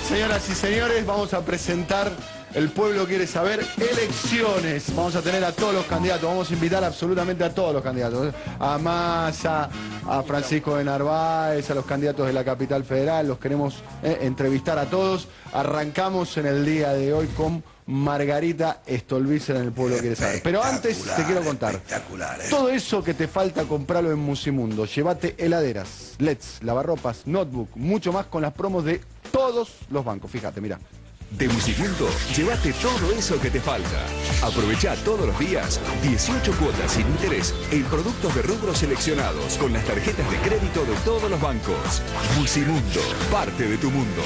Señoras y señores, vamos a presentar El Pueblo Quiere Saber, elecciones. Vamos a tener a todos los candidatos, vamos a invitar absolutamente a todos los candidatos. A Massa, a Francisco de Narváez, a los candidatos de la capital federal, los queremos entrevistar a todos. Arrancamos en el día de hoy con Margarita Stolbizer en El Pueblo Quiere Saber. Pero antes te quiero contar, todo eso que te falta comprarlo en Musimundo. Llévate heladeras, LEDs, lavarropas, notebook, mucho más con las promos de todos los bancos. Fíjate, mira. De Musimundo, llévate todo eso que te falta. Aprovecha todos los días 18 cuotas sin interés en productos de rubros seleccionados con las tarjetas de crédito de todos los bancos. Musimundo, parte de tu mundo.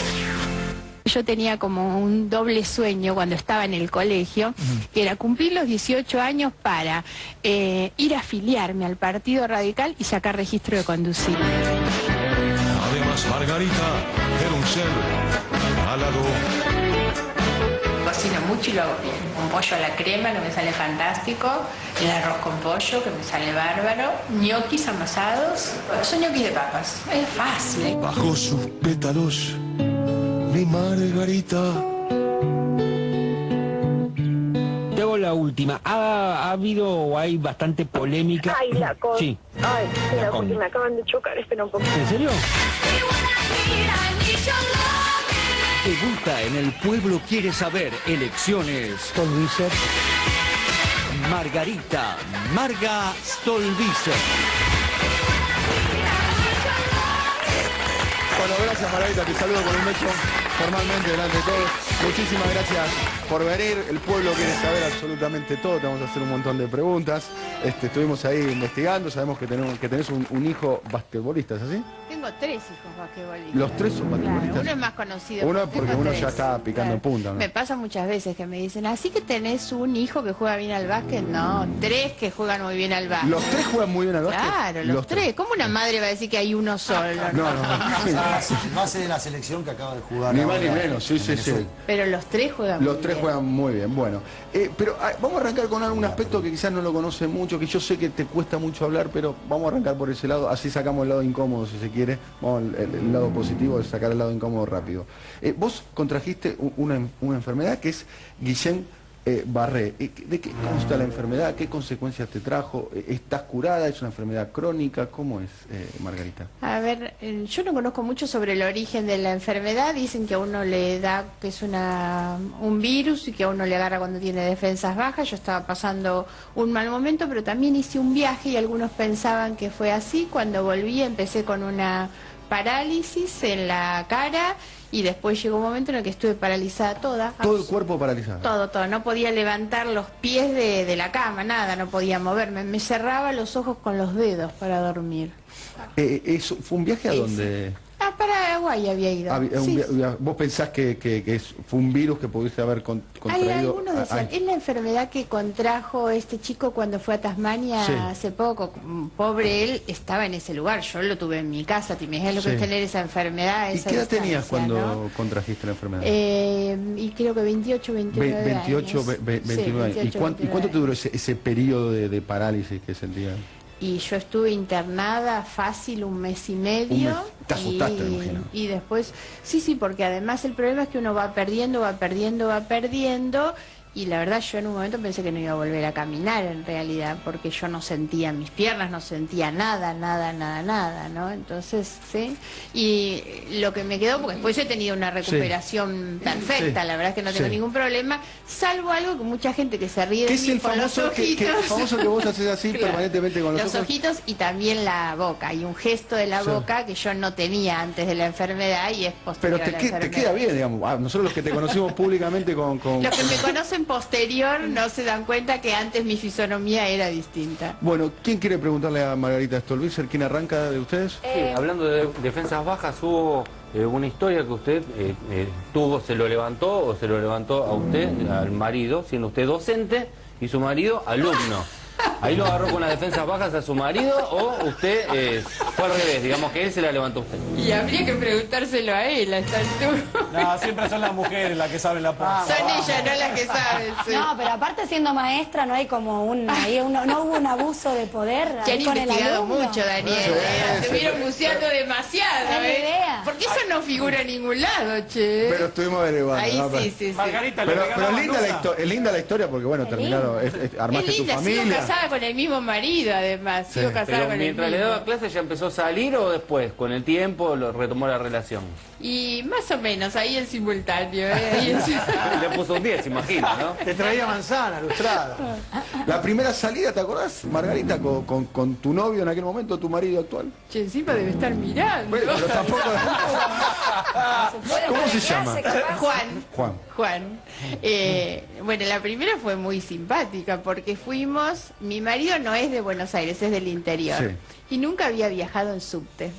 Yo tenía como un doble sueño cuando estaba en el colegio, que era cumplir los 18 años para ir a afiliarme al Partido Radical y sacar registro de conducir. Además, Margarita era un ser alado. Cocino mucho y lo hago bien. Un pollo a la crema que me sale fantástico, el arroz con pollo que me sale bárbaro, ñoquis amasados, son ñoquis de papas, es fácil. Bajo sus pétalos, mi Margarita. Te hago la última. ¿Ha habido o hay bastante polémica? Ay, la con... Sí. Ay, mira, La con- porque me acaban de chocar, espera un poco. ¿En serio? Te gusta en El Pueblo Quiere Saber, elecciones. Stolbizer. Margarita, Marga Stolbizer. Bueno, gracias Margarita, te saludo con un beso formalmente delante de todos. Muchísimas gracias por venir. El pueblo quiere saber absolutamente todo. Te vamos a hacer un montón de preguntas. Estuvimos ahí investigando, sabemos que tenés un hijo basquetbolista, ¿es así? Tengo 3 hijos basquetbolistas. Los 3 son Claro, basquetbolistas. uno es más conocido. Uno pero porque tengo uno 3. ya está picando en punta, ¿no? Me pasa muchas veces que me dicen, ¿así que tenés un hijo que juega bien al básquet? No, 3 que juegan muy bien al básquet. ¿Los 3 juegan muy bien al básquet? Claro, los 3. ¿Cómo una madre va a decir que hay uno solo? No. Base de la selección que acaba de jugar. Ni más ni ahora menos, sí, en sí, sí. Venezuela. Pero los 3 juegan Los muy 3 bien. juegan muy bien, bueno. Pero vamos a arrancar con algún aspecto que quizás no lo conoce mucho, que yo sé que te cuesta mucho hablar, pero vamos a arrancar por ese lado, así sacamos el lado incómodo si se quiere, vamos el lado positivo de sacar el lado incómodo rápido. Vos contrajiste una enfermedad que es Guillain-Barré. ¿De qué consta la enfermedad? ¿Qué consecuencias te trajo? ¿Estás curada? ¿Es una enfermedad crónica? ¿Cómo es, Margarita? A ver, yo no conozco mucho sobre el origen de la enfermedad. Dicen que a uno le da, que es un virus y que a uno le agarra cuando tiene defensas bajas. Yo estaba pasando un mal momento, pero también hice un viaje y algunos pensaban que fue así. Cuando volví empecé con una parálisis en la cara y después llegó un momento en el que estuve paralizada toda. Todo el cuerpo paralizado. Todo. No podía levantar los pies de la cama, nada, no podía moverme. Me cerraba los ojos con los dedos para dormir. ¿Eso fue un viaje a Sí, dónde? Ah, Paraguay había ido. Sí, sí. ¿Vos pensás que fue un virus que pudiste haber contraído? Algunos decían, es la enfermedad que contrajo este chico cuando fue a Tasmania Sí. hace poco. Pobre él, estaba en ese lugar. Yo lo tuve en mi casa. ¿Te imaginas lo que Sí. es tener esa enfermedad? ¿Y esa qué edad tenías distancia, cuando ¿no? contrajiste la enfermedad? Y creo que 28, 29 28, años. 29 años. ¿Y 28, cuánto 29 te duró ese periodo de parálisis que sentías? Y yo estuve internada fácil 1 mes y medio. Un mes. Te asustaste, me imagino. Y después, sí, porque además el problema es que uno va perdiendo. Y la verdad yo en un momento pensé que no iba a volver a caminar en realidad, porque yo no sentía mis piernas, no sentía nada, ¿no? Entonces, sí. Y lo que me quedó, porque después yo he tenido una recuperación perfecta, Sí. la verdad es que no tengo Sí. ningún problema, salvo algo que mucha gente que se ríe ¿Qué de es mí el con los famoso ojitos. el famoso que vos haces así Claro. permanentemente con los ojos? ojitos y también la boca. Hay un gesto de la Sí. boca que yo no tenía antes de la enfermedad y es posterior Pero a la te enfermedad. queda bien, digamos. Nosotros los que te conocimos públicamente con... Los que me conocen posterior no se dan cuenta que antes mi fisonomía era distinta. Bueno, ¿quién quiere preguntarle a Margarita Stolbizer? ¿Quién arranca de ustedes? Sí, hablando de defensas bajas, hubo una historia que usted tuvo, se lo levantó a usted, al marido, siendo usted docente, y su marido alumno. ¿Ahí lo agarró con las defensas bajas a su marido o usted fue al revés? Digamos que él se la levantó a usted. Y habría que preguntárselo a él a esta altura. No, siempre son las mujeres las que saben la posta. Son ellas, no las que saben. Sí. No, pero aparte siendo maestra no hay como no hubo un abuso de poder. Que han con el investigado alumno. mucho, Daniel. Estuvieron buceando demasiado. No hay idea. Porque eso no figura en ningún lado, che. Pero estuvimos averiguando. Ahí ¿no? sí. Margarita, Pero linda es linda la historia porque, bueno, terminaron, armaste Es tu linda, familia. sigo casada con el mismo marido, además. Sí. Sigo casada Pero con el mientras le mismo. daba clases, ¿ya empezó a salir o después? Con el tiempo lo retomó la relación. Y más o menos, ahí en simultáneo. Ahí en... Le puso un 10, imagino, ¿no? Te traía manzana, lustrada. La primera salida, ¿te acordás, Margarita, con tu novio en aquel momento, tu marido actual? Che, encima debe estar mirando. Bueno, pero tampoco... ¿Cómo se llama? Juan. Bueno, la primera fue muy simpática porque fuimos, mi marido no es de Buenos Aires, es del interior. Sí. Y nunca había viajado en subte.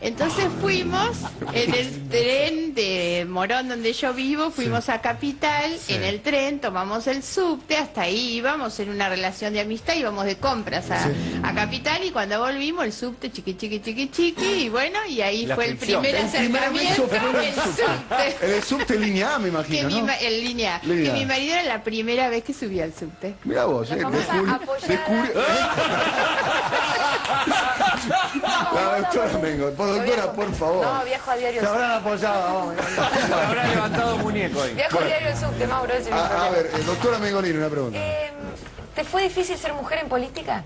Entonces fuimos en el tren de Morón, donde yo vivo, fuimos a Capital, en el tren, tomamos el subte, hasta ahí íbamos en una relación de amistad, íbamos de compras a Capital y cuando volvimos el subte chiqui, y bueno, y ahí La fue el fricción. primer El primer acercamiento, beso fue en el subte. En el subte línea A, me imagino, ¿no? En línea. Que mi marido era la primera vez que subía al subte. Mirá vos, La doctora Mengo, doctora, por favor. No, viajo a diario. Te habrán apoyado, vamos. Se habrá levantado muñeco hoy. Viajo a diario el subte, Mauro. Ese es mi A problema. ver, doctora Mengolini, una pregunta. ¿Te fue difícil ser mujer en política?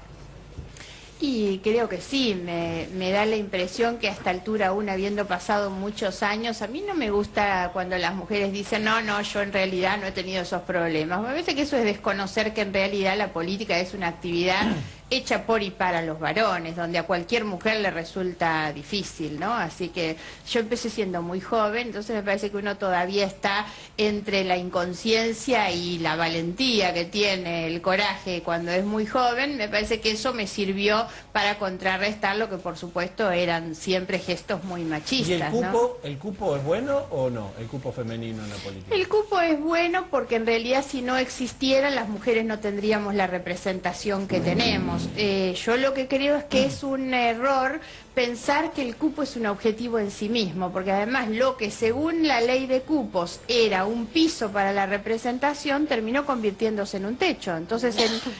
Y creo que sí, me da la impresión que a esta altura, aún habiendo pasado muchos años, a mí no me gusta cuando las mujeres dicen, no, yo en realidad no he tenido esos problemas. Me parece que eso es desconocer que en realidad la política es una actividad hecha por y para los varones, donde a cualquier mujer le resulta difícil, ¿no? Así que yo empecé siendo muy joven, entonces me parece que uno todavía está entre la inconsciencia y la valentía que tiene, el coraje cuando es muy joven. Me parece que eso me sirvió para contrarrestar lo que por supuesto eran siempre gestos muy machistas. ¿Y el cupo, ¿no? el cupo es bueno o no? El cupo femenino en la política. El cupo es bueno porque en realidad si no existiera las mujeres no tendríamos la representación que tenemos. Yo lo que creo es que es un error pensar que el cupo es un objetivo en sí mismo, porque además lo que según la ley de cupos era un piso para la representación terminó convirtiéndose en un techo. Entonces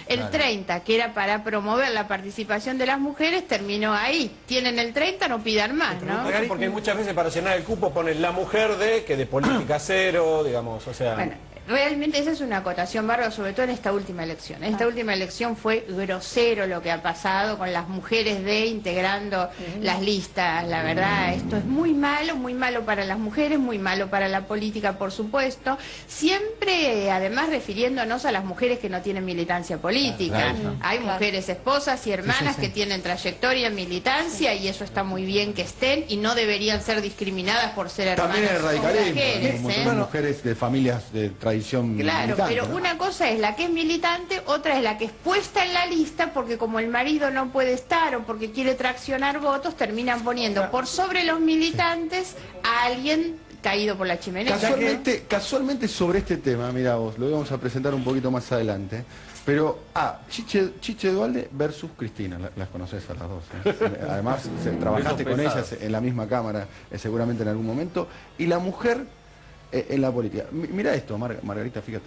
el 30, que era para promover la participación de las mujeres, terminó ahí. Tienen el 30, no pidan más, ¿no? Porque muchas veces para llenar el cupo ponen la mujer de política cero, digamos, o sea... Bueno, realmente esa es una acotación, Bárbara, sobre todo en esta última elección. En esta última elección fue grosero lo que ha pasado con las mujeres integrando las listas. La verdad, esto es muy malo para las mujeres, muy malo para la política, por supuesto. Siempre, además, refiriéndonos a las mujeres que no tienen militancia política. Hay mujeres esposas y hermanas que tienen trayectoria en militancia y eso está muy bien que estén y no deberían ser discriminadas por ser hermanas También el o radicalismo, mujeres, un montón de mujeres de familias de tradición Claro, militante, pero ¿no? una cosa es la que es militante, otra es la que es puesta en la lista porque como el marido no puede estar o porque quiere traccionar votos, terminan poniendo por sobre los militantes a alguien caído por la chimenea. Casualmente sobre este tema, mira vos, lo íbamos a presentar un poquito más adelante, pero, Chiche Dualde versus Cristina, las conoces a las dos, ¿eh? Además, trabajaste con ellas en la misma cámara, seguramente en algún momento, y la mujer en la política. Mira esto, Margarita, fíjate.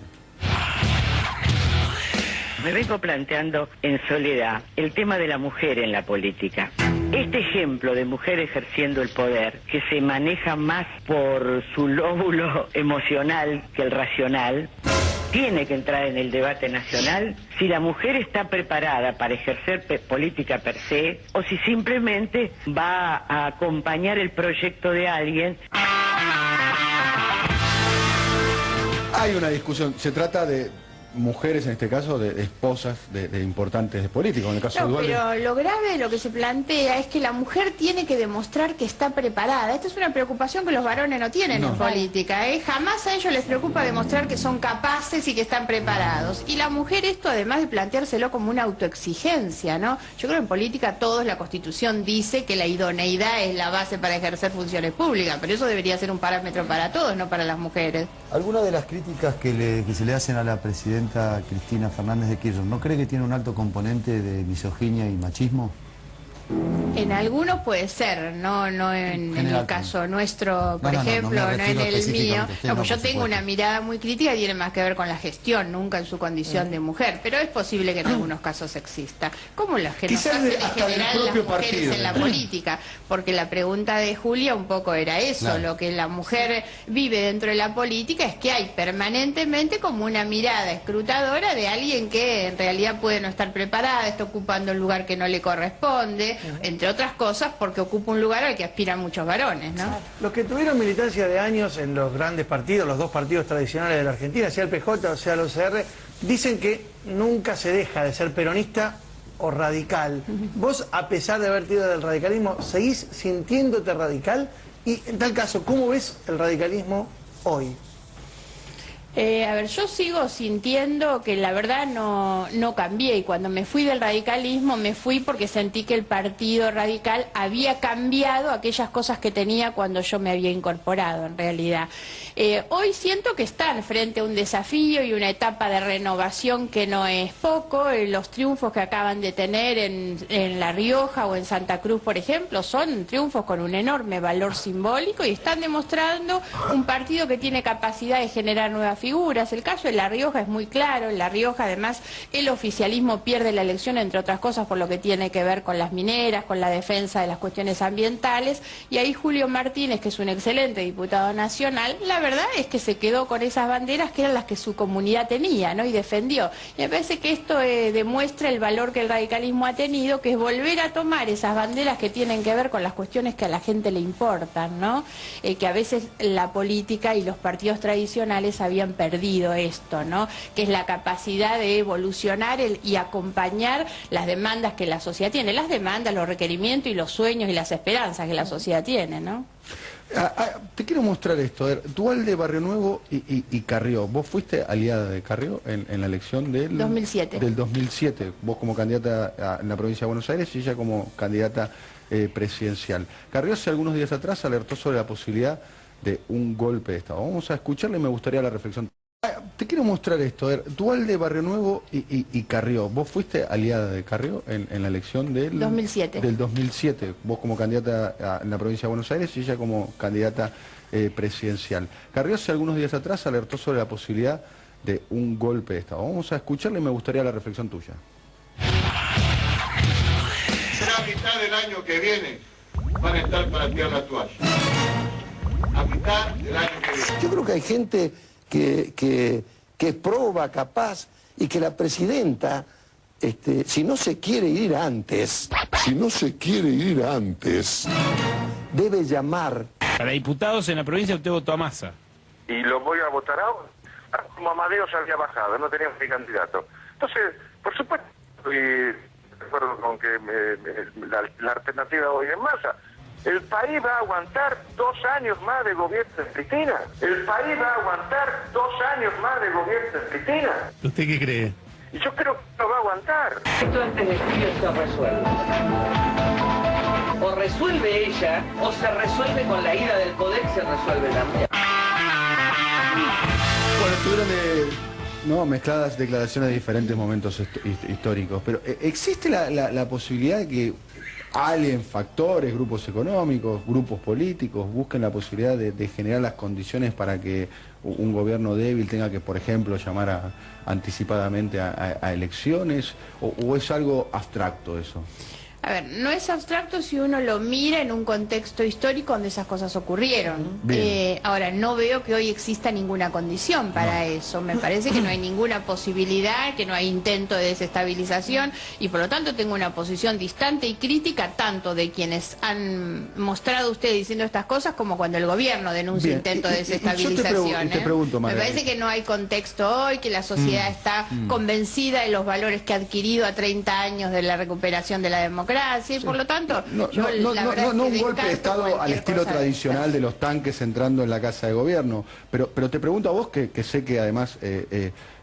Me vengo planteando en soledad el tema de la mujer en la política. Este ejemplo de mujer ejerciendo el poder, que se maneja más por su lóbulo emocional que el racional, tiene que entrar en el debate nacional si la mujer está preparada para ejercer política per se o si simplemente va a acompañar el proyecto de alguien. Hay una discusión, se trata de mujeres, en este caso, de esposas de importantes políticos, en el caso de Dualde. Pero lo grave de lo que se plantea es que la mujer tiene que demostrar que está preparada. Esta es una preocupación que los varones no tienen en política, ¿eh? Jamás a ellos les preocupa demostrar que son capaces y que están preparados. Y la mujer esto, además de planteárselo como una autoexigencia, ¿no? Yo creo que en política todos, la Constitución dice que la idoneidad es la base para ejercer funciones públicas, pero eso debería ser un parámetro para todos, no para las mujeres. Algunas de las críticas que se le hacen a la presidenta presidenta Cristina Fernández de Kirchner, ¿no cree que tiene un alto componente de misoginia y machismo? En algunos puede ser, no en el caso nuestro, por ejemplo, no en el mío. No, pues yo tengo una mirada muy crítica y tiene más que ver con la gestión, nunca en su condición de mujer, pero es posible que en algunos casos exista, como las que nos hacen en general las mujeres en la política, porque la pregunta de Julia un poco era eso, claro. Lo que la mujer vive dentro de la política es que hay permanentemente como una mirada escrutadora de alguien que en realidad puede no estar preparada, está ocupando un lugar que no le corresponde, entre otras cosas porque ocupa un lugar al que aspiran muchos varones, ¿no? Los que tuvieron militancia de años en los grandes partidos, los dos partidos tradicionales de la Argentina, sea el PJ o sea el OCR, dicen que nunca se deja de ser peronista o radical. Vos, a pesar de haber sido del radicalismo, ¿seguís sintiéndote radical? Y en tal caso, ¿cómo ves el radicalismo hoy? A ver, yo sigo sintiendo que la verdad no cambié, y cuando me fui del radicalismo me fui porque sentí que el partido radical había cambiado aquellas cosas que tenía cuando yo me había incorporado, en realidad. Hoy siento que están frente a un desafío y una etapa de renovación que no es poco. Los triunfos que acaban de tener en La Rioja o en Santa Cruz, por ejemplo, son triunfos con un enorme valor simbólico y están demostrando un partido que tiene capacidad de generar nuevas figuras. El caso de La Rioja es muy claro. En La Rioja, además, el oficialismo pierde la elección, entre otras cosas, por lo que tiene que ver con las mineras, con la defensa de las cuestiones ambientales, y ahí Julio Martínez, que es un excelente diputado nacional, la verdad es que se quedó con esas banderas que eran las que su comunidad tenía, ¿no? Y defendió. Y me parece que esto demuestra el valor que el radicalismo ha tenido, que es volver a tomar esas banderas que tienen que ver con las cuestiones que a la gente le importan, ¿no? Que a veces la política y los partidos tradicionales habían perdido esto, ¿no? Que es la capacidad de evolucionar y acompañar las demandas que la sociedad tiene, las demandas, los requerimientos y los sueños y las esperanzas que la sociedad tiene, ¿no? Te quiero mostrar esto. A ver, dual de Barrio Nuevo y Carrió. ¿Vos fuiste aliada de Carrió en la elección del 2007? Del 2007. Vos como candidata en la provincia de Buenos Aires y ella como candidata presidencial. Carrió hace algunos días atrás alertó sobre la posibilidad de un golpe de Estado. Vamos a escucharle y me gustaría la reflexión. Te quiero mostrar esto. A ver, dual de Barrio Nuevo y Carrió. ¿Vos fuiste aliada de Carrió en la elección del 2007? Del 2007. Vos como candidata en la provincia de Buenos Aires y ella como candidata presidencial. Carrió hace algunos días atrás alertó sobre la posibilidad de un golpe de Estado. Vamos a escucharle y me gustaría la reflexión tuya. Será a mitad del año que viene van a estar para tirar la toalla. A mitad del año que viene. Yo creo que hay gente que es proba, capaz, y que la presidenta, si no se quiere ir antes, debe llamar. Para diputados en la provincia usted votó a Massa. Y lo voy a votar ahora. Como Amadeo se había bajado, no teníamos ni candidato. Entonces, por supuesto, estoy de acuerdo con que la alternativa hoy es Massa. ¿El país va a aguantar 2 años más de gobierno de Cristina? ¿El país va a aguantar 2 años más de gobierno de Cristina? ¿Usted qué cree? Y yo creo que no va a aguantar. Esto antes de julio se resuelve. O resuelve ella, o se resuelve con la ida del poder y se resuelve también. Bueno, tuvieron mezcladas declaraciones de diferentes momentos históricos, pero ¿existe la posibilidad de que alguien, factores, grupos económicos, grupos políticos, busquen la posibilidad de generar las condiciones para que un gobierno débil tenga que, por ejemplo, llamar anticipadamente a elecciones? ¿O es algo abstracto eso? A ver, no es abstracto si uno lo mira en un contexto histórico donde esas cosas ocurrieron. Ahora, no veo que hoy exista ninguna condición para eso. Me parece que no hay ninguna posibilidad, que no hay intento de desestabilización y por lo tanto tengo una posición distante y crítica tanto de quienes han mostrado ustedes diciendo estas cosas como cuando el gobierno denuncia intento de desestabilización. Te pregunto, me parece que no hay contexto hoy, que la sociedad está convencida de los valores que ha adquirido a 30 años de la recuperación de la democracia. Y por lo tanto, no un golpe de Estado al estilo tradicional de los tanques entrando en la Casa de Gobierno, pero te pregunto a vos, que sé que además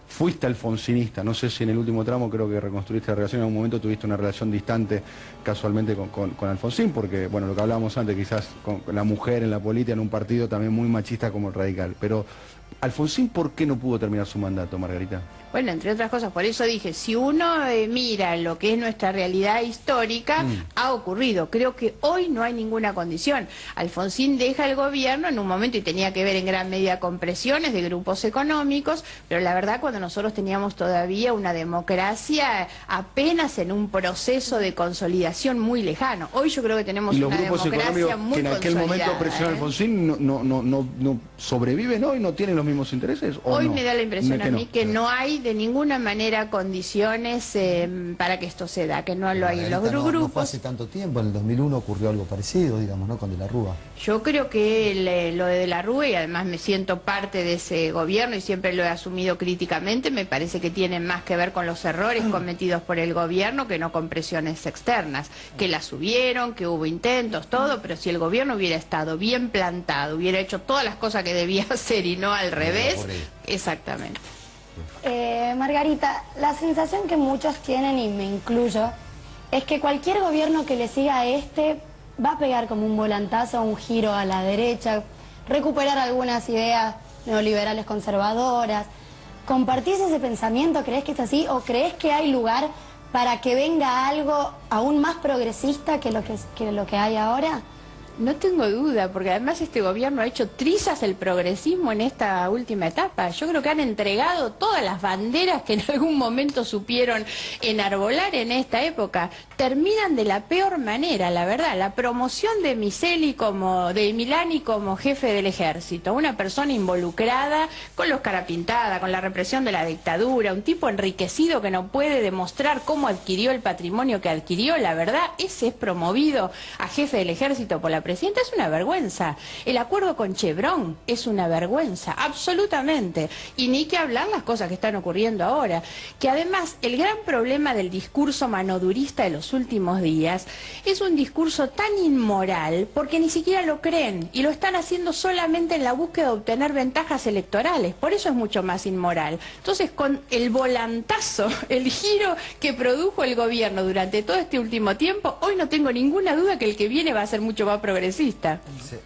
fuiste alfonsinista, no sé si en el último tramo creo que reconstruiste la relación, en algún momento tuviste una relación distante casualmente con Alfonsín, porque bueno, lo que hablábamos antes, quizás con la mujer en la política, en un partido también muy machista como el radical, pero Alfonsín, ¿por qué no pudo terminar su mandato, Margarita? Bueno, entre otras cosas, por eso dije, si uno mira lo que es nuestra realidad histórica, ha ocurrido. Creo que hoy no hay ninguna condición. Alfonsín deja el gobierno en un momento y tenía que ver en gran medida con presiones de grupos económicos, pero la verdad cuando nosotros teníamos todavía una democracia apenas en un proceso de consolidación muy lejano. Hoy yo creo que tenemos ¿Y los una grupos democracia muy que en aquel momento consolidada, presionó a Alfonsín no sobreviven hoy, no tienen los mismos intereses? ¿O hoy no? me da la impresión a mí no. que no hay de ninguna manera condiciones para que esto se da, que no lo hay en los grupos. No fue hace tanto tiempo, en el 2001 ocurrió algo parecido, digamos, ¿no? Con De la Rúa. Yo creo que lo de la Rúa, y además me siento parte de ese gobierno y siempre lo he asumido críticamente, me parece que tiene más que ver con los errores cometidos por el gobierno que no con presiones externas, que las hubieron, que hubo intentos, todo, pero si el gobierno hubiera estado bien plantado, hubiera hecho todas las cosas que debía hacer y no al revés, exactamente. Margarita, la sensación que muchos tienen, y me incluyo, es que cualquier gobierno que le siga a este va a pegar como un volantazo, un giro a la derecha, recuperar algunas ideas neoliberales conservadoras. ¿Compartís ese pensamiento? ¿Crees que es así? ¿O crees que hay lugar para que venga algo aún más progresista que lo que hay ahora? No tengo duda, porque además este gobierno ha hecho trizas el progresismo en esta última etapa. Yo creo que han entregado todas las banderas que en algún momento supieron enarbolar en esta época. Terminan de la peor manera, la verdad. La promoción de Milani como jefe del ejército, una persona involucrada con los cara pintada, con la represión de la dictadura, un tipo enriquecido que no puede demostrar cómo adquirió el patrimonio que adquirió, la verdad, ese es promovido a jefe del ejército por la presidenta, es una vergüenza. El acuerdo con Chevron es una vergüenza, absolutamente. Y ni que hablar las cosas que están ocurriendo ahora. Que además el gran problema del discurso manodurista de los últimos días es un discurso tan inmoral porque ni siquiera lo creen y lo están haciendo solamente en la búsqueda de obtener ventajas electorales. Por eso es mucho más inmoral. Entonces, con el volantazo, el giro que produjo el gobierno durante todo este último tiempo, hoy no tengo ninguna duda que el que viene va a ser mucho más progresista.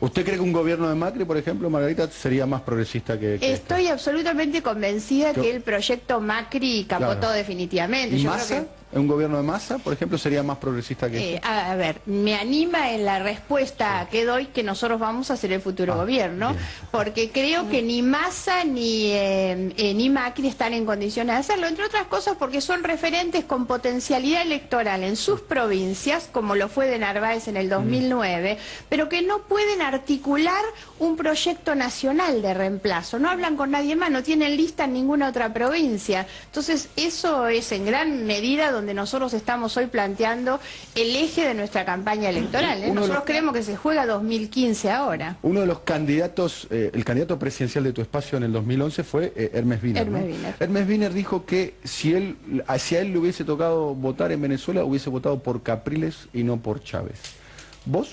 ¿Usted cree que un gobierno de Macri, por ejemplo, Margarita, sería más progresista que Estoy absolutamente convencida que el proyecto Macri capotó definitivamente. ¿Y Yo Massa? creo que ¿Un gobierno de Massa, por ejemplo, sería más progresista que este? a ver, me anima en la respuesta que doy que nosotros vamos a ser el futuro gobierno, porque creo que ni Massa ni Macri están en condiciones de hacerlo, entre otras cosas porque son referentes con potencialidad electoral en sus provincias, como lo fue de Narváez en el 2009, pero que no pueden articular un proyecto nacional de reemplazo, no hablan con nadie más, no tienen lista en ninguna otra provincia. Entonces eso es en gran medida donde nosotros estamos hoy planteando el eje de nuestra campaña electoral. Nosotros creemos que se juega 2015 ahora. Uno de los candidatos, el candidato presidencial de tu espacio en el 2011 fue Hermes Wiener. Hermes Wiener dijo que si a él le hubiese tocado votar en Venezuela, hubiese votado por Capriles y no por Chávez. ¿Vos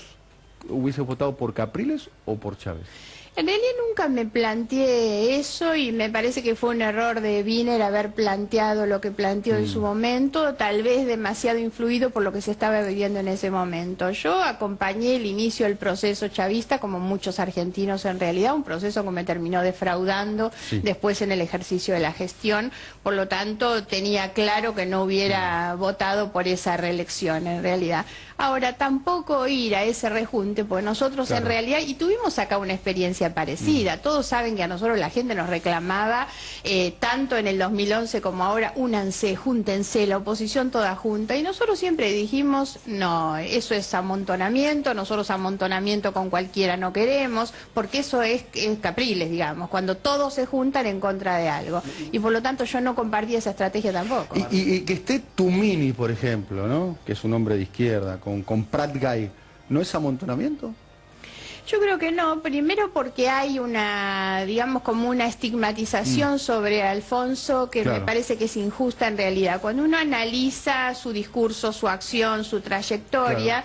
hubiese votado por Capriles o por Chávez? En realidad nunca me planteé eso y me parece que fue un error de Wiener haber planteado lo que planteó en su momento, tal vez demasiado influido por lo que se estaba viviendo en ese momento. Yo acompañé el inicio del proceso chavista, como muchos argentinos en realidad, un proceso que me terminó defraudando después en el ejercicio de la gestión, por lo tanto tenía claro que no hubiera votado por esa reelección en realidad. Ahora, tampoco ir a ese rejunte, porque nosotros en realidad, y tuvimos acá una experiencia parecida, todos saben que a nosotros la gente nos reclamaba, tanto en el 2011 como ahora, únanse, júntense, la oposición toda junta, y nosotros siempre dijimos, no, eso es amontonamiento, nosotros amontonamiento con cualquiera no queremos, porque eso es Capriles, digamos, cuando todos se juntan en contra de algo, y por lo tanto yo no compartí esa estrategia tampoco. Y que esté Tumini, por ejemplo, ¿no? Que es un hombre de izquierda, con Prat Gay, ¿no es amontonamiento? Yo creo que no, primero porque hay una, digamos, como una estigmatización sobre Alfonso que me parece que es injusta en realidad. Cuando uno analiza su discurso, su acción, su trayectoria,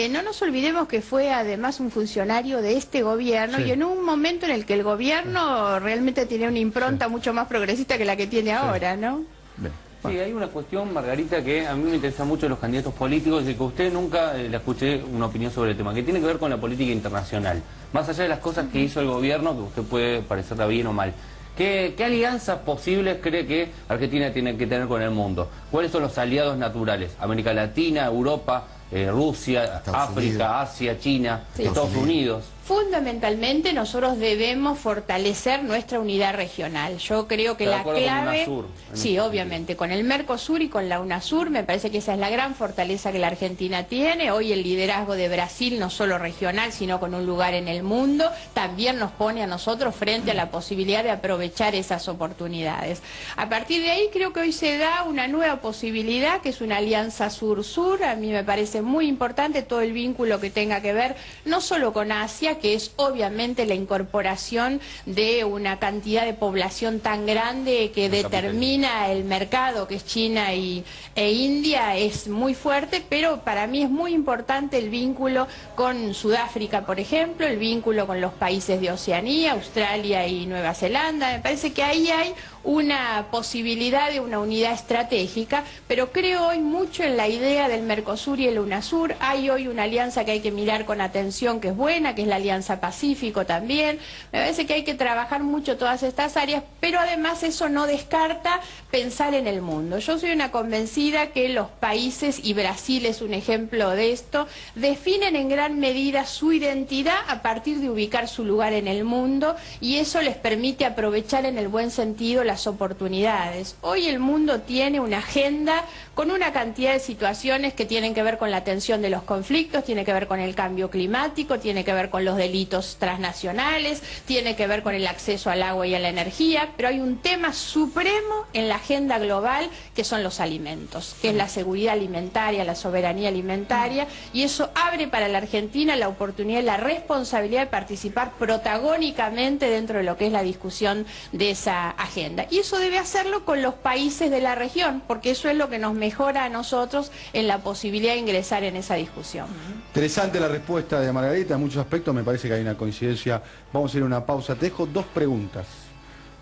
no nos olvidemos que fue además un funcionario de este gobierno y en un momento en el que el gobierno realmente tiene una impronta mucho más progresista que la que tiene ahora, ¿no? Bien. Sí, hay una cuestión, Margarita, que a mí me interesa mucho de los candidatos políticos y que usted nunca le escuché una opinión sobre el tema, que tiene que ver con la política internacional. Más allá de las cosas que hizo el gobierno, que usted puede parecerla bien o mal. ¿Qué alianzas posibles cree que Argentina tiene que tener con el mundo? ¿Cuáles son los aliados naturales? América Latina, Europa, Rusia, África, Asia, China, Estados Unidos. Fundamentalmente nosotros debemos fortalecer nuestra unidad regional. Yo creo que la clave, sí, obviamente, con el Mercosur y con la UNASUR, me parece que esa es la gran fortaleza que la Argentina tiene. Hoy el liderazgo de Brasil, no solo regional, sino con un lugar en el mundo, también nos pone a nosotros frente a la posibilidad de aprovechar esas oportunidades. A partir de ahí creo que hoy se da una nueva posibilidad, que es una alianza sur-sur. A mí me parece muy importante todo el vínculo que tenga que ver no solo con Asia, que es obviamente la incorporación de una cantidad de población tan grande que determina el mercado, que es China e India, es muy fuerte, pero para mí es muy importante el vínculo con Sudáfrica, por ejemplo, el vínculo con los países de Oceanía, Australia y Nueva Zelanda. Me parece que ahí hay una posibilidad de una unidad estratégica, pero creo hoy mucho en la idea del Mercosur y el UNASUR. Hay hoy una alianza que hay que mirar con atención, que es buena, que es la Alianza Pacífico también. Me parece que hay que trabajar mucho todas estas áreas, pero además eso no descarta pensar en el mundo. Yo soy una convencida que los países, y Brasil es un ejemplo de esto, definen en gran medida su identidad a partir de ubicar su lugar en el mundo, y eso les permite aprovechar en el buen sentido las oportunidades. Hoy el mundo tiene una agenda con una cantidad de situaciones que tienen que ver con la atención de los conflictos, tiene que ver con el cambio climático, tiene que ver con los delitos transnacionales, tiene que ver con el acceso al agua y a la energía, pero hay un tema supremo en la agenda global que son los alimentos, que es la seguridad alimentaria, la soberanía alimentaria, y eso abre para la Argentina la oportunidad y la responsabilidad de participar protagónicamente dentro de lo que es la discusión de esa agenda. Y eso debe hacerlo con los países de la región, porque eso es lo que nos mejora a nosotros en la posibilidad de ingresar en esa discusión. Interesante la respuesta de Margarita, en muchos aspectos me parece que hay una coincidencia. Vamos a ir a una pausa. Te dejo dos preguntas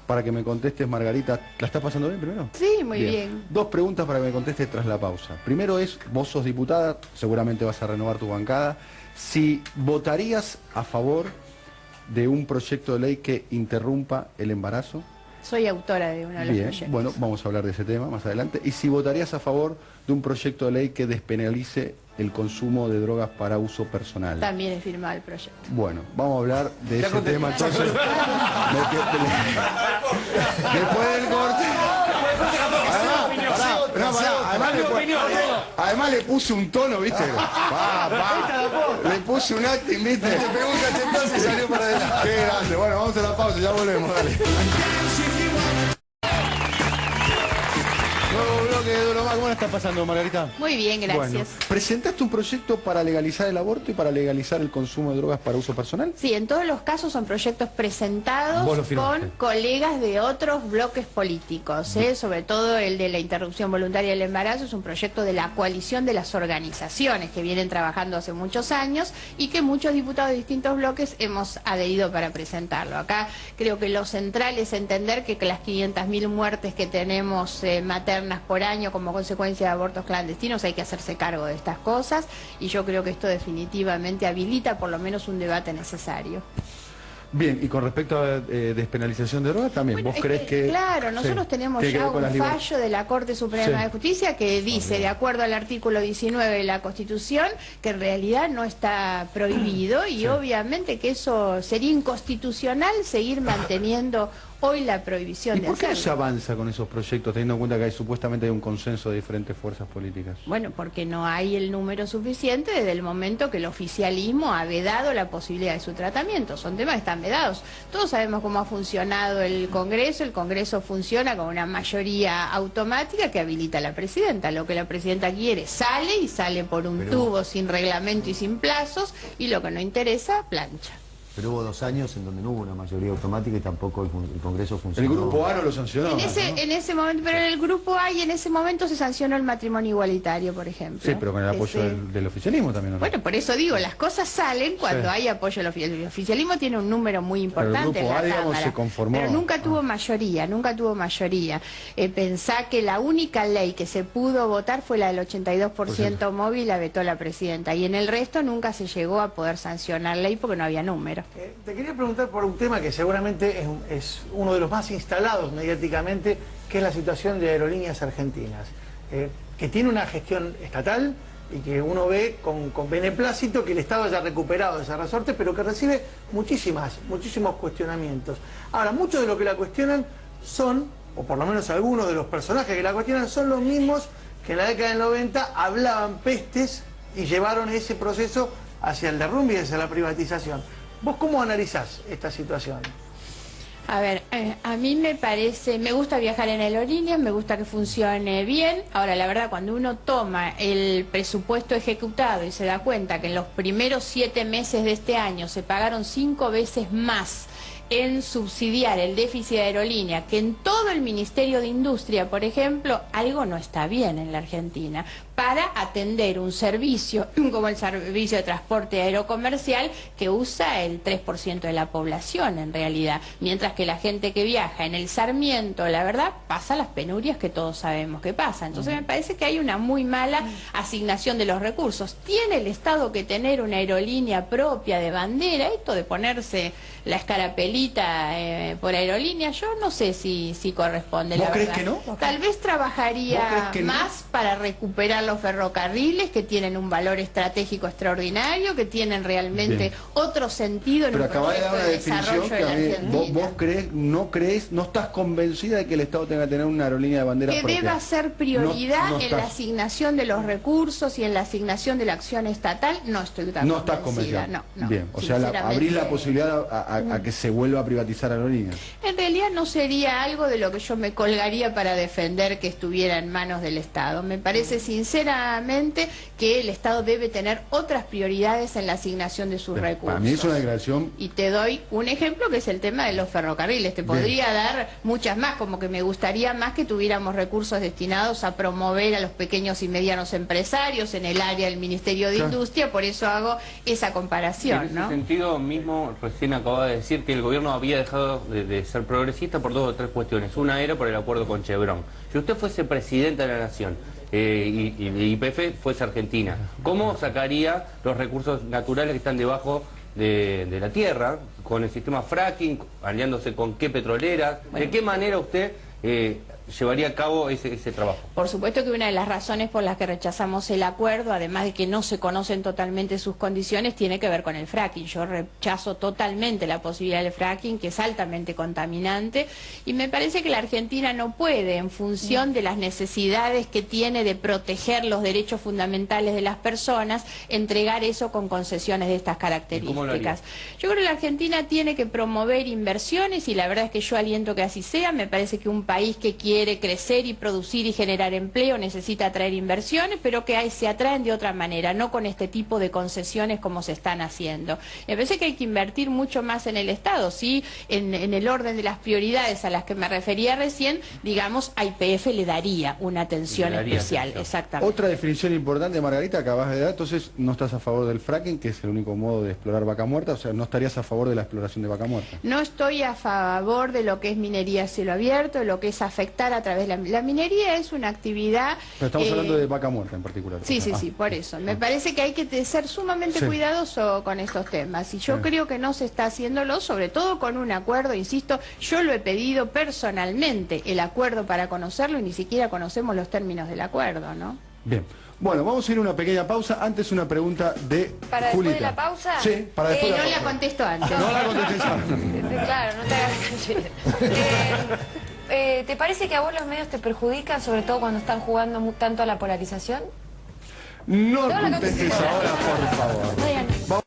para que me contestes, Margarita. ¿La estás pasando bien primero? Sí, muy bien. Dos preguntas para que me contestes tras la pausa. Primero es, vos sos diputada, seguramente vas a renovar tu bancada. Si votarías a favor de un proyecto de ley que interrumpa el embarazo. Soy autora de uno de los proyectos. Bueno, vamos a hablar de ese tema más adelante. Y si votarías a favor de un proyecto de ley que despenalice el consumo de drogas para uso personal. También he firmado el proyecto. Bueno, vamos a hablar de ese tema entonces. Después del corte. Además le puse un tono, ¿viste? Le puse un acting, ¿viste? Te pegó un cachetazo y salió para adelante. Qué grande. Bueno, vamos a la pausa, ya volvemos, dale. Nuevo bloque de Duro Más. ¿Cómo la está pasando, Margarita? Muy bien, gracias. Bueno, ¿presentaste un proyecto para legalizar el aborto y para legalizar el consumo de drogas para uso personal? Sí, en todos los casos son proyectos presentados con colegas de otros bloques políticos, sobre todo el de la interrupción voluntaria del embarazo. Es un proyecto de la coalición de las organizaciones que vienen trabajando hace muchos años y que muchos diputados de distintos bloques hemos adherido para presentarlo. Acá creo que lo central es entender que las 500.000 muertes que tenemos maternas por año como consecuencia de abortos clandestinos, hay que hacerse cargo de estas cosas, y yo creo que esto definitivamente habilita por lo menos un debate necesario. Bien, y con respecto a despenalización de drogas también, bueno, ¿vos crees que...? Claro, nosotros tenemos ya un fallo de la Corte Suprema de Justicia que dice, de acuerdo al artículo 19 de la Constitución, que en realidad no está prohibido, y obviamente que eso sería inconstitucional seguir manteniendo hoy la prohibición de hacerlo. ¿Y por qué no se avanza con esos proyectos, teniendo en cuenta que supuestamente hay un consenso de diferentes fuerzas políticas? Bueno, porque no hay el número suficiente desde el momento que el oficialismo ha vedado la posibilidad de su tratamiento. Son temas que están vedados. Todos sabemos cómo ha funcionado el Congreso funciona con una mayoría automática que habilita a la presidenta. Lo que la presidenta quiere sale, y sale por un tubo sin reglamento y sin plazos, y lo que no interesa, plancha. Pero hubo 2 años en donde no hubo una mayoría automática y tampoco el Congreso funcionó. El Grupo A no lo sancionó. En ese momento, pero en el Grupo A y en ese momento se sancionó el matrimonio igualitario, por ejemplo. Sí, pero con el apoyo del oficialismo también. ¿No? Bueno, por eso digo, las cosas salen cuando hay apoyo al oficialismo. El oficialismo tiene un número muy importante en la Cámara, se conformó. Pero nunca tuvo mayoría, nunca tuvo mayoría. Pensá que la única ley que se pudo votar fue la del 82% móvil, la vetó la presidenta. Y en el resto nunca se llegó a poder sancionar ley porque no había número. Te quería preguntar por un tema que seguramente es uno de los más instalados mediáticamente, que es la situación de Aerolíneas Argentinas, que tiene una gestión estatal y que uno ve con beneplácito que el Estado haya recuperado ese resorte, pero que recibe muchísimos cuestionamientos. Ahora, muchos de los que la cuestionan son, o por lo menos algunos de los personajes que la cuestionan, son los mismos que en la década del 90 hablaban pestes y llevaron ese proceso hacia el derrumbe y hacia la privatización. ¿Vos cómo analizás esta situación? A ver, a mí me gusta viajar en aerolíneas, me gusta que funcione bien. Ahora, la verdad, cuando uno toma el presupuesto ejecutado y se da cuenta que en los primeros 7 meses de este año se pagaron 5 veces más en subsidiar el déficit de aerolínea que en todo el Ministerio de Industria, por ejemplo, algo no está bien en la Argentina para atender un servicio como el servicio de transporte aerocomercial que usa el 3% de la población en realidad, mientras que la gente que viaja en el Sarmiento, la verdad, pasa las penurias que todos sabemos que pasa. Entonces me parece que hay una muy mala asignación de los recursos. ¿Tiene el Estado que tener una aerolínea propia de bandera? Esto de ponerse la escarapelita por aerolínea, yo no sé si corresponde, la verdad. ¿Vos crees que no? Tal vez trabajaría más para recuperar los ferrocarriles, que tienen un valor estratégico extraordinario, que tienen realmente otro sentido en un proyecto de desarrollo de la Argentina. No estás convencida de que el Estado tenga que tener una aerolínea de bandera propia. Que deba ser prioridad en la asignación de los recursos y en la asignación de la acción estatal, no estoy tan convencida. Estás convencida. No, bien, o sea, abrir la posibilidad a que se vuelva a privatizar aerolíneas. En realidad no sería algo de lo que yo me colgaría para defender que estuviera en manos del Estado. Me parece sinceramente que el Estado debe tener otras prioridades en la asignación de sus recursos. Para mí es una declaración... Y te doy un ejemplo que es el tema de los ferrocarriles. Te podría dar muchas más, como que me gustaría más que tuviéramos recursos destinados a promover a los pequeños y medianos empresarios en el área del Ministerio de Industria, por eso hago esa comparación. En ese sentido mismo, recién acababa de decir que el gobierno había dejado de ser progresista por 2 o 3 cuestiones. Una era por el acuerdo con Chevron. Si usted fuese presidenta de la Nación y YPF fuese Argentina, ¿cómo sacaría los recursos naturales que están debajo de la tierra, con el sistema fracking, aliándose con qué petroleras? ¿De qué manera usted llevaría a cabo ese trabajo? Por supuesto que una de las razones por las que rechazamos el acuerdo, además de que no se conocen totalmente sus condiciones, tiene que ver con el fracking. Yo rechazo totalmente la posibilidad del fracking, que es altamente contaminante, y me parece que la Argentina no puede, en función de las necesidades que tiene de proteger los derechos fundamentales de las personas, entregar eso con concesiones de estas características. Yo creo que la Argentina tiene que promover inversiones, y la verdad es que yo aliento que así sea. Me parece que un país que quiere crecer y producir y generar empleo necesita atraer inversiones, pero que se atraen de otra manera, no con este tipo de concesiones como se están haciendo. Me parece que hay que invertir mucho más en el Estado, ¿sí? En el orden de las prioridades a las que me refería recién, digamos, a YPF le daría una atención especial. Exactamente. Otra definición importante, Margarita, acabas de dar, entonces no estás a favor del fracking, que es el único modo de explorar vaca muerta, o sea, no estarías a favor de la exploración de vaca muerta. No estoy a favor de lo que es minería a cielo abierto, de lo que es afectar a través de la minería. Es una actividad... Pero estamos hablando de vaca muerta en particular. Sí, por eso. Me parece que hay que ser sumamente cuidadoso con estos temas, y yo creo que no se está haciéndolo, sobre todo con un acuerdo, insisto, yo lo he pedido personalmente, el acuerdo, para conocerlo, y ni siquiera conocemos los términos del acuerdo, ¿no? Bien. Bueno, vamos a ir a una pequeña pausa. Antes una pregunta de ¿Para Julita. después de la pausa? Sí, para después de la pausa. No la contesto antes. No la contestes antes. Claro, no te hagas canchera. ¿Te parece que a vos los medios te perjudican, sobre todo cuando están jugando tanto a la polarización? No contestes ahora, por favor.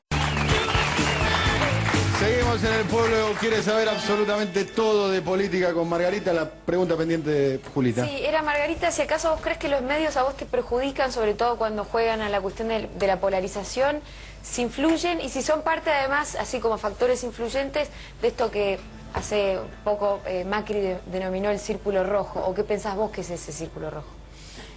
Seguimos en El Pueblo Quiere Saber absolutamente todo de política con Margarita. La pregunta pendiente de Julita. Sí, era Margarita, si acaso vos crees que los medios a vos te perjudican, sobre todo cuando juegan a la cuestión de la polarización, si influyen y si son parte además, así como factores influyentes, de esto que hace poco Macri denominó el círculo rojo, o qué pensás vos que es ese círculo rojo.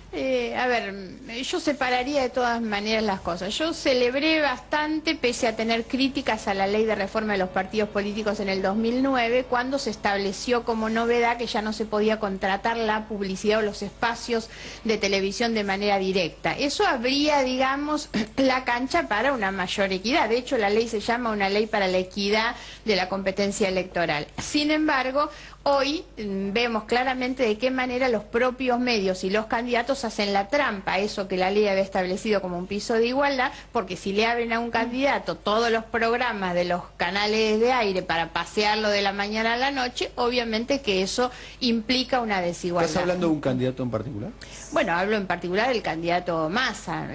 A ver, yo separaría de todas maneras las cosas. Yo celebré bastante, pese a tener críticas a la ley de reforma de los partidos políticos en el 2009, cuando se estableció como novedad que ya no se podía contratar la publicidad o los espacios de televisión de manera directa. Eso abría, digamos, la cancha para una mayor equidad. De hecho, la ley se llama una ley para la equidad de la competencia electoral. Sin embargo, hoy vemos claramente de qué manera los propios medios y los candidatos hacen la trampa a eso que la ley había establecido como un piso de igualdad, porque si le abren a un candidato todos los programas de los canales de aire para pasearlo de la mañana a la noche, obviamente que eso implica una desigualdad. ¿Estás hablando de un candidato en particular? Bueno, hablo en particular del candidato Massa.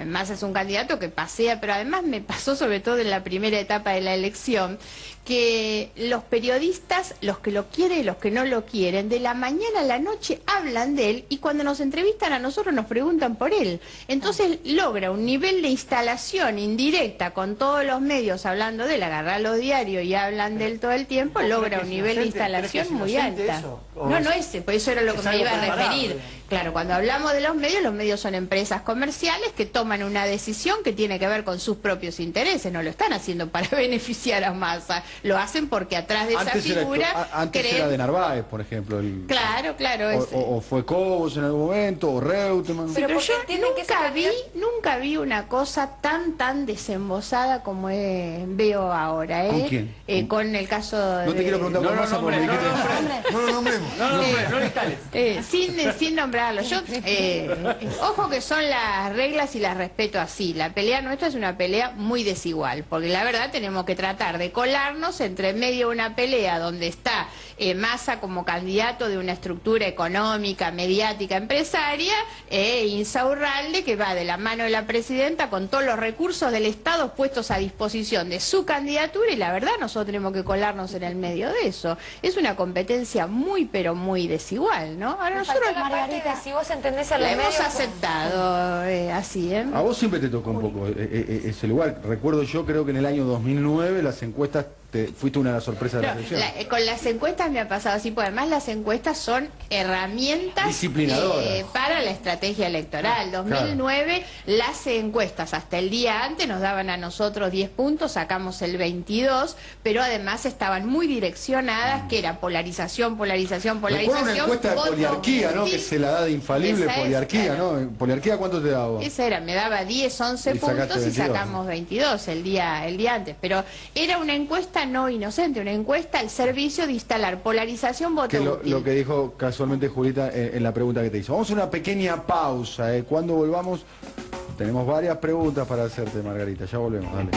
Massa es un candidato que pasea, pero además me pasó sobre todo en la primera etapa de la elección, que los periodistas, los que lo quieren y los que no lo quieren, de la mañana a la noche hablan de él y cuando nos entrevistan a nosotros nos preguntan por él. Entonces logra un nivel de instalación indirecta con todos los medios hablando de él, agarrar los diarios y hablan de él todo el tiempo, logra un nivel de instalación muy alta. No, no ese, por eso era lo que me iba a referir. Claro, cuando hablamos de los medios son empresas comerciales que toman una decisión que tiene que ver con sus propios intereses, no lo están haciendo para beneficiar a Massa, lo hacen porque atrás de esa figura... Antes era de Narváez, por ejemplo. Claro. O fue Cobos en algún momento, o Reutemann. Pero yo nunca vi una cosa tan desembosada como veo ahora. ¿Con quién? Con el caso de... No te quiero preguntar por Massa porque me dijiste... No lo nombremos. No lo instales. Sin nombrarlo. Yo, ojo que son las reglas y las respeto así. La pelea nuestra es una pelea muy desigual, porque la verdad tenemos que tratar de colarnos entre medio de una pelea donde está Massa como candidato de una estructura económica, mediática, empresaria, Insaurralde, que va de la mano de la presidenta con todos los recursos del Estado puestos a disposición de su candidatura, y la verdad nosotros tenemos que colarnos en el medio de eso. Es una competencia muy pero muy desigual, ¿no? Ahora nosotros, Margarita, si vos entendés a los la medios... hemos aceptado así, ¿eh? A vos siempre te tocó un poco ese lugar. Recuerdo yo, creo que en el año 2009 las encuestas fuiste una de las sorpresas de la elección. Con las encuestas me ha pasado así, porque además las encuestas son herramientas disciplinadoras para la estrategia electoral. 2009 las encuestas hasta el día antes nos daban a nosotros 10 puntos, sacamos el 22, pero además estaban muy direccionadas, que era polarización. Recuerdo una encuesta de poliarquía, ¿no? Que se la da de infalible, poliarquía, ¿no? ¿Poliarquía cuánto te daba? Esa era, me daba 10, 11 puntos y sacamos 22 el día antes, pero era una encuesta no inocente, una encuesta al servicio de instalar polarización, voto útil. Lo que dijo casualmente Julita en la pregunta que te hizo. Vamos a una pequeña pausa. Cuando volvamos tenemos varias preguntas para hacerte, Margarita. Ya volvemos, dale.